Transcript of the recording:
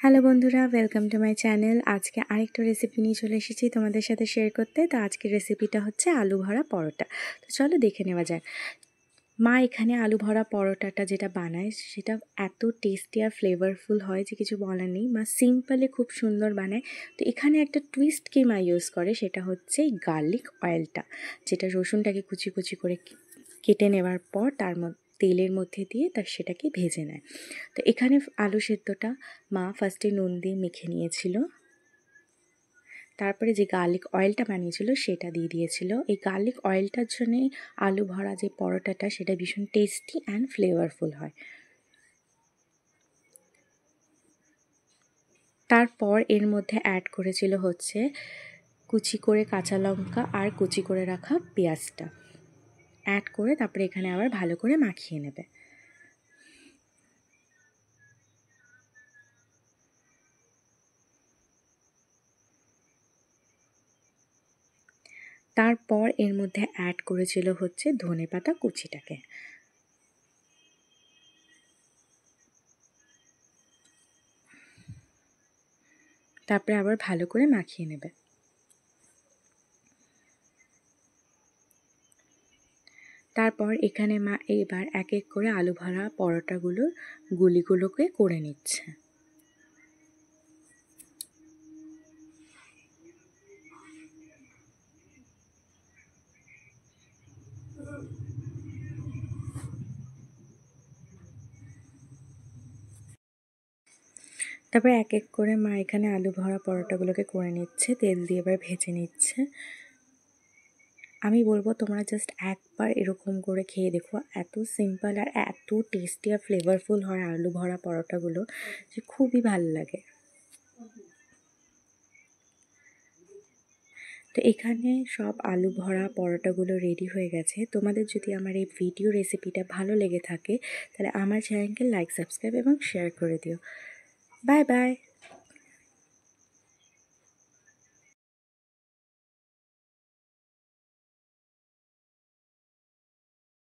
Hello বন্ধুরা, welcome to my channel. আজকে আরেকটা রেসিপি নিয়ে চলে এসেছি তোমাদের সাথে শেয়ার করতে। তো আজকের রেসিপিটা হচ্ছে আলু ভরা পরোটা। তো চলো দেখে নেওয়া যাক। মা এখানে আলু ভরা পরোটাটা যেটা বানায় সেটা এত টেস্টি আর ফ্লেভারফুল হয় যে কিছু বলার নেই। মা সিম্পলি খুব সুন্দর বানায়। তো এখানে একটা টুইস্ট কি মা ইউজ করে, সেটা হচ্ছে এই গার্লিক অয়েলটা, যেটা রসুনটাকে কুচি কুচি করে কেটে নেওয়ার পর তার মধ্যে তেলের মধ্যে দিয়ে সেটাকে ভেজে নেয়। তো এখানে আলু সেদ্ধটা মা ফার্স্টে নুন দিয়ে মেখে নিয়েছিল, তারপরে যে গার্লিক অয়েলটা বানিয়েছিল সেটা দিয়ে দিয়েছিল। এই গার্লিক অয়েলটার জন্যে আলু ভরা যে পরোটাটা সেটা ভীষণ টেস্টি অ্যান্ড ফ্লেভারফুল হয়। তারপর এর মধ্যে অ্যাড করেছিল হচ্ছে কুচি করে কাঁচা লঙ্কা আর কুচি করে রাখা পেঁয়াজটা অ্যাড করে তারপরে এখানে আবার ভালো করে মাখিয়ে নেবে। তারপর এর মধ্যে অ্যাড করেছিল হচ্ছে ধনেপাতা কুচিটাকে। তারপরে আবার ভালো করে মাখিয়ে নেবে। তারপর এখানে মা এবার এক এক করে আলু ভরা পরোটাগুলোর গুলিগুলোকে করে নিচ্ছে। তারপর এক এক করে মা এখানে আলু ভরা পরোটাগুলোকে করে নিচ্ছে, তেল দিয়ে এবার ভেজে নিচ্ছে। আমি বলবো তোমরা জাস্ট একবার এরকম করে খেয়ে দেখো, এত সিম্পল আর এত টেস্টি আর ফ্লেভারফুল হয় আলু ভরা পরোটাগুলো যে খুবই ভালো লাগে। তো এখানে সব আলু ভরা পরোটাগুলো রেডি হয়ে গেছে। তোমাদের যদি আমার এই ভিডিও রেসিপিটা ভালো লেগে থাকে তাহলে আমার চ্যানেলকে লাইক, সাবস্ক্রাইব এবং শেয়ার করে দিও। Bye bye.